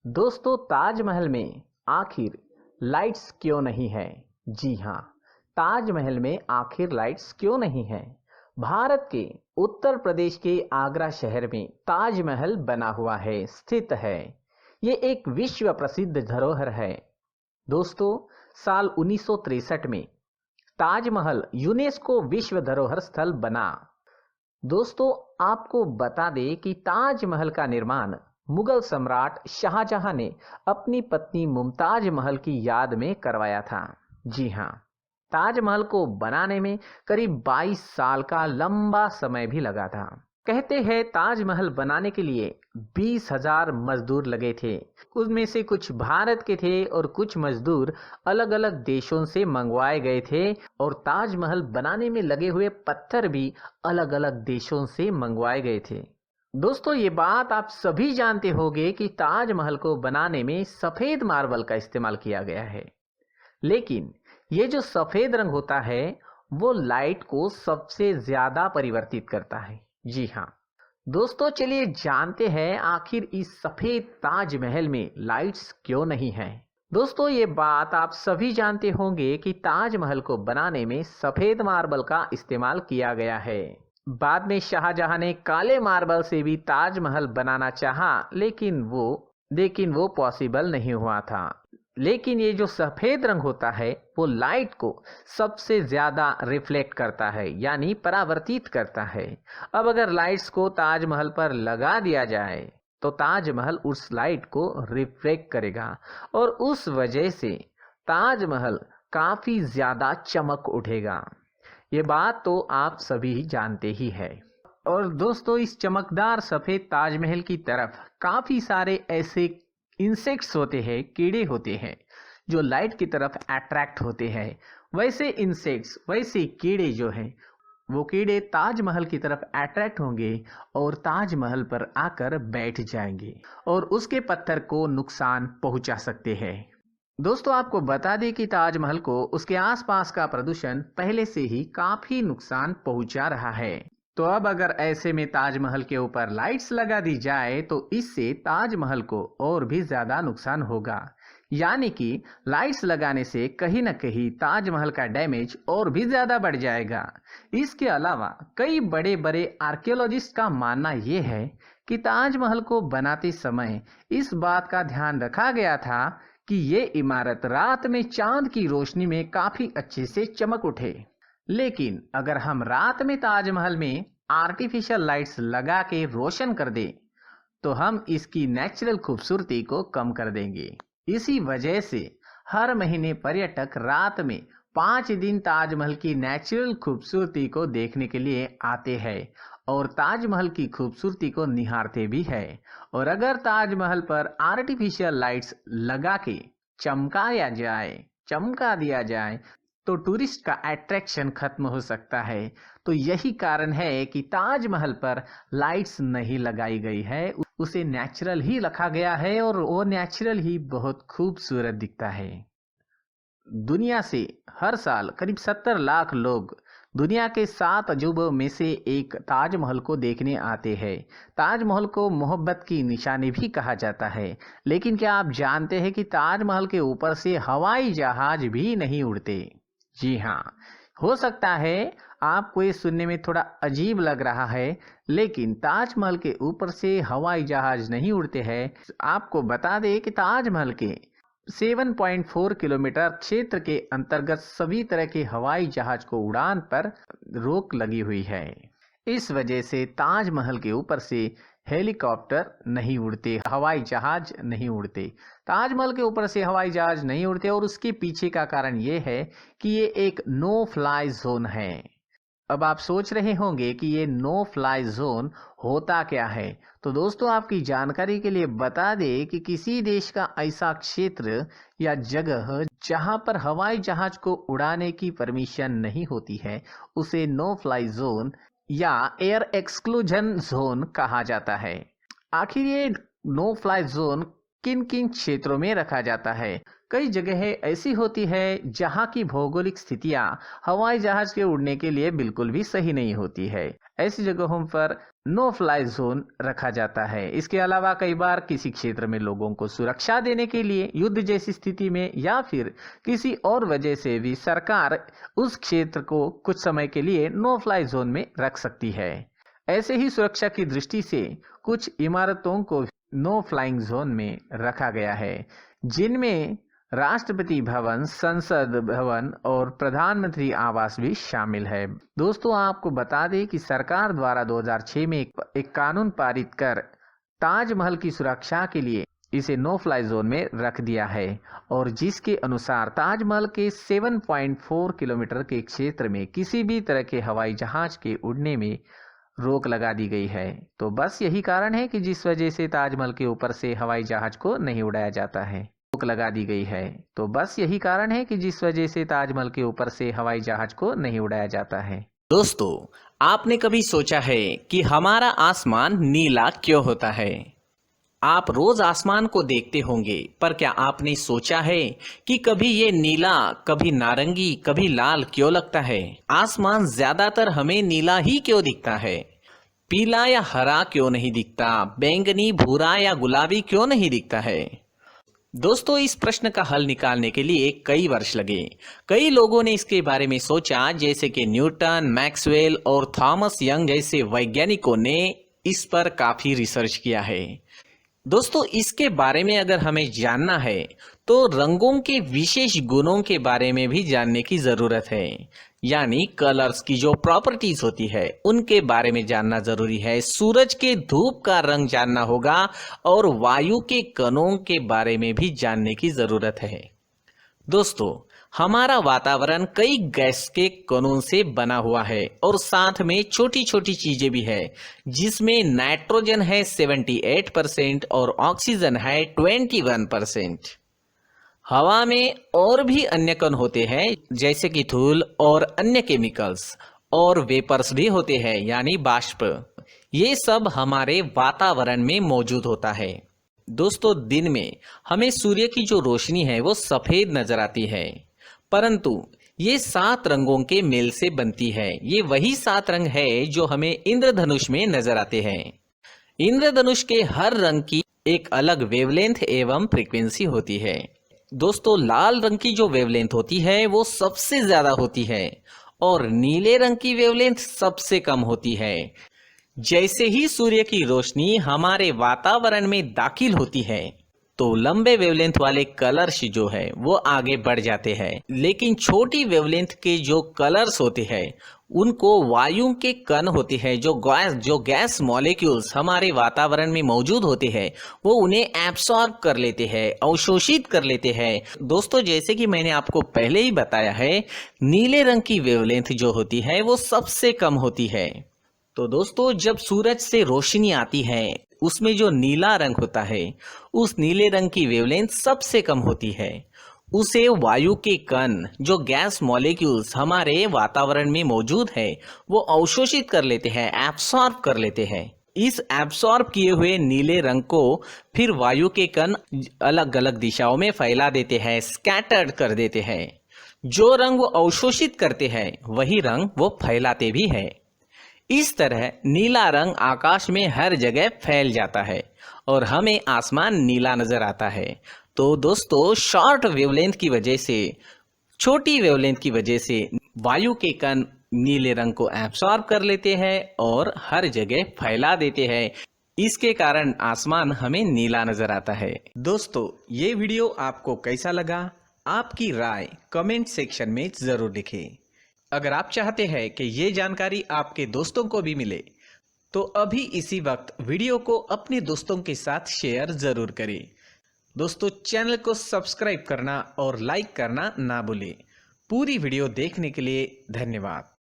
दोस्तों, ताजमहल में आखिर लाइट्स क्यों नहीं है? जी हाँ, ताजमहल में आखिर लाइट्स क्यों नहीं है? भारत के उत्तर प्रदेश के आगरा शहर में ताजमहल बना हुआ है, स्थित है। ये एक विश्व प्रसिद्ध धरोहर है। दोस्तों, साल 1963 में ताजमहल यूनेस्को विश्व धरोहर स्थल बना। दोस्तों, आपको बता दें कि ताजमहल का निर्माण मुगल सम्राट शाहजहां ने अपनी पत्नी मुमताज महल की याद में करवाया था। जी हाँ, ताजमहल को बनाने में करीब 22 साल का लंबा समय भी लगा था। कहते हैं ताजमहल बनाने के लिए 20,000 मजदूर लगे थे। उनमें से कुछ भारत के थे और कुछ मजदूर अलग अलग देशों से मंगवाए गए थे, और ताजमहल बनाने में लगे हुए पत्थर भी अलग अलग देशों से मंगवाए गए थे। दोस्तों, ये बात आप सभी जानते होंगे कि ताजमहल को बनाने में सफेद मार्बल का इस्तेमाल किया गया है। लेकिन ये जो सफेद रंग होता है वो लाइट को सबसे ज्यादा परिवर्तित करता है। जी हाँ दोस्तों, चलिए जानते हैं आखिर इस सफेद ताजमहल में लाइट्स क्यों नहीं है। दोस्तों, ये बात आप सभी जानते होंगे कि ताजमहल को बनाने में सफेद मार्बल का इस्तेमाल किया गया है। बाद में शाहजहां ने काले मार्बल से भी ताजमहल बनाना चाहा, लेकिन वो पॉसिबल नहीं हुआ था। लेकिन ये जो सफेद रंग होता है वो लाइट को सबसे ज्यादा रिफ्लेक्ट करता है, यानी परावर्तित करता है। अब अगर लाइट्स को ताजमहल पर लगा दिया जाए तो ताजमहल उस लाइट को रिफ्लेक्ट करेगा, और उस वजह से ताजमहल काफी ज्यादा चमक उठेगा। ये बात तो आप सभी जानते ही है। और दोस्तों, इस चमकदार सफेद ताजमहल की तरफ काफी सारे ऐसे इंसेक्ट्स होते हैं, कीड़े होते हैं जो लाइट की तरफ अट्रैक्ट होते हैं। वैसे कीड़े जो हैं वो कीड़े ताजमहल की तरफ अट्रैक्ट होंगे और ताजमहल पर आकर बैठ जाएंगे और उसके पत्थर को नुकसान पहुंचा सकते हैं। दोस्तों, आपको बता दें कि ताजमहल को उसके आसपास का प्रदूषण पहले से ही काफी नुकसान पहुंचा रहा है। तो अब अगर ऐसे में ताजमहल के ऊपर लाइट्स लगा दी जाए तो इससे ताजमहल को और भी ज्यादा नुकसान होगा। यानी कि लाइट्स लगाने से कहीं न कहीं ताजमहल का डैमेज और भी ज्यादा बढ़ जाएगा। इसके अलावा कई बड़े बड़े आर्कियोलॉजिस्ट का मानना यह है कि ताजमहल को बनाते समय इस बात का ध्यान रखा गया था कि ये इमारत रात में चांद की रोशनी में काफी अच्छे से चमक उठे। लेकिन अगर हम रात में ताजमहल में आर्टिफिशियल लाइट्स लगा के रोशन कर दें तो हम इसकी नेचुरल खूबसूरती को कम कर देंगे। इसी वजह से हर महीने पर्यटक रात में 5 दिन ताजमहल की नेचुरल खूबसूरती को देखने के लिए आते हैं और ताजमहल की खूबसूरती को निहारते भी हैं। और अगर ताजमहल पर आर्टिफिशियल लाइट्स लगा के चमका दिया जाए तो टूरिस्ट का अट्रैक्शन खत्म हो सकता है। तो यही कारण है कि ताजमहल पर लाइट्स नहीं लगाई गई है, उसे नेचुरल ही रखा गया है और वो नेचुरल ही बहुत खूबसूरत दिखता है। दुनिया से हर साल करीब 70 लाख लोग दुनिया के 7 अजूबों में से एक ताजमहल को देखने आते हैं। ताजमहल को मोहब्बत की निशानी भी कहा जाता है। लेकिन क्या आप जानते हैं कि ताजमहल के ऊपर से हवाई जहाज भी नहीं उड़ते? जी हाँ, हो सकता है आपको ये सुनने में थोड़ा अजीब लग रहा है, लेकिन ताजमहल के ऊपर से हवाई जहाज नहीं उड़ते हैं। आपको बता दें कि ताजमहल के 7.4 किलोमीटर क्षेत्र के अंतर्गत सभी तरह के हवाई जहाज को उड़ान पर रोक लगी हुई है। इस वजह से ताजमहल के ऊपर से हेलीकॉप्टर नहीं उड़ते, हवाई जहाज नहीं उड़ते। ताजमहल के ऊपर से हवाई जहाज नहीं उड़ते और उसके पीछे का कारण ये है कि ये एक नो फ्लाई जोन है। अब आप सोच रहे होंगे कि ये नो फ्लाई जोन होता क्या है। तो दोस्तों, आपकी जानकारी के लिए बता दें कि किसी देश का ऐसा क्षेत्र या जगह जहां पर हवाई जहाज को उड़ाने की परमिशन नहीं होती है उसे नो फ्लाई जोन या एयर एक्सक्लूजन जोन कहा जाता है। आखिर ये नो फ्लाई जोन किन किन क्षेत्रों में रखा जाता है? कई जगहें ऐसी होती है जहां की भौगोलिक स्थितियां हवाई जहाज के उड़ने के लिए बिल्कुल भी सही नहीं होती है। ऐसी जगहों पर नो फ्लाई जोन रखा जाता है। इसके अलावा कई बार किसी क्षेत्र में लोगों को सुरक्षा देने के लिए, युद्ध जैसी स्थिति में या फिर किसी और वजह से भी सरकार उस क्षेत्र को कुछ समय के लिए नो फ्लाई जोन में रख सकती है। ऐसे ही सुरक्षा की दृष्टि से कुछ इमारतों को नो फ्लाइंग जोन में रखा गया है, जिनमें राष्ट्रपति भवन, संसद भवन और प्रधानमंत्री आवास भी शामिल है। दोस्तों, आपको बता दें कि सरकार द्वारा 2006 में एक कानून पारित कर ताजमहल की सुरक्षा के लिए इसे नो फ्लाई जोन में रख दिया है, और जिसके अनुसार ताजमहल के 7.4 किलोमीटर के क्षेत्र में किसी भी तरह के हवाई जहाज के उड़ने में रोक लगा दी गई है। तो बस यही कारण है कि जिस वजह से ताजमहल के ऊपर से हवाई जहाज को नहीं उड़ाया जाता है। रोक लगा दी गई है। तो बस यही कारण है कि जिस वजह से ताजमहल के ऊपर से हवाई जहाज को नहीं उड़ाया जाता है। दोस्तों, आपने कभी सोचा है कि हमारा आसमान नीला क्यों होता है? आप रोज आसमान को देखते होंगे, पर क्या आपने सोचा है कि कभी ये नीला, कभी नारंगी, कभी लाल क्यों लगता है? आसमान ज्यादातर हमें नीला ही क्यों दिखता है? पीला या हरा क्यों नहीं दिखता? बैंगनी, भूरा या गुलाबी क्यों नहीं दिखता है? दोस्तों, इस प्रश्न का हल निकालने के लिए कई वर्ष लगे। कई लोगों ने इसके बारे में सोचा, जैसे कि न्यूटन, मैक्सवेल और थॉमस यंग जैसे वैज्ञानिकों ने इस पर काफी रिसर्च किया है। दोस्तों, इसके बारे में अगर हमें जानना है तो रंगों के विशेष गुणों के बारे में भी जानने की जरूरत है, यानी कलर्स की जो प्रॉपर्टीज होती है उनके बारे में जानना जरूरी है। सूरज के धूप का रंग जानना होगा और वायु के कणों के बारे में भी जानने की जरूरत है। दोस्तों, हमारा वातावरण कई गैस के कणों से बना हुआ है और साथ में छोटी छोटी चीजें भी है, जिसमें नाइट्रोजन है 78% और ऑक्सीजन है 21%। हवा में और भी अन्य कण होते हैं, जैसे कि धूल और अन्य केमिकल्स, और वेपर्स भी होते हैं, यानी बाष्प। ये सब हमारे वातावरण में मौजूद होता है। दोस्तों, दिन में हमें सूर्य की जो रोशनी है वो सफेद नजर आती है, परंतु ये 7 रंगों के मेल से बनती है। ये वही 7 रंग है जो हमें इंद्रधनुष में नजर आते हैं। इंद्रधनुष के हर रंग की एक अलग वेवलेंथ एवं फ्रीक्वेंसी होती है। दोस्तों, लाल रंग की जो वेवलेंथ होती है वो सबसे ज्यादा होती है और नीले रंग की वेवलेंथ सबसे कम होती है। जैसे ही सूर्य की रोशनी हमारे वातावरण में दाखिल होती है तो लंबे वेवलेंथ वाले कलर्स जो है वो आगे बढ़ जाते हैं, लेकिन छोटी वेवलेंथ के जो कलर्स होते हैं उनको वायु के कण होते हैं, जो गैस मॉलिक्यूल्स हमारे वातावरण में मौजूद होते हैं वो उन्हें एब्सॉर्ब कर लेते हैं, अवशोषित कर लेते हैं। दोस्तों, जैसे कि मैंने आपको पहले ही बताया है, नीले रंग की वेवलेंथ जो होती है वो सबसे कम होती है। तो दोस्तों, जब सूरज से रोशनी आती है उसमें जो नीला रंग होता है उस नीले रंग की वेवलेंथ सबसे कम होती है। उसे वायु के कण, जो गैस मॉलिक्यूल्स हमारे वातावरण में मौजूद है, वो अवशोषित कर लेते हैं, एब्सॉर्ब कर लेते हैं। इस एब्सॉर्ब किए हुए नीले रंग को फिर वायु के कण अलग अलग दिशाओं में फैला देते हैं, स्कैटर्ड कर देते हैं। जो रंग वो अवशोषित करते हैं वही रंग वो फैलाते भी है। इस तरह नीला रंग आकाश में हर जगह फैल जाता है और हमें आसमान नीला नजर आता है। तो दोस्तों, शॉर्ट वेवलेंथ की वजह से, छोटी वेवलेंथ की वजह से वायु के कण नीले रंग को एब्सॉर्ब कर लेते हैं और हर जगह फैला देते हैं। इसके कारण आसमान हमें नीला नजर आता है। दोस्तों, ये वीडियो आपको कैसा लगा? आपकी राय कमेंट सेक्शन में जरूर लिखें। अगर आप चाहते हैं कि ये जानकारी आपके दोस्तों को भी मिले तो अभी इसी वक्त वीडियो को अपने दोस्तों के साथ शेयर जरूर करें। दोस्तों, चैनल को सब्सक्राइब करना और लाइक करना ना भूलें। पूरी वीडियो देखने के लिए धन्यवाद।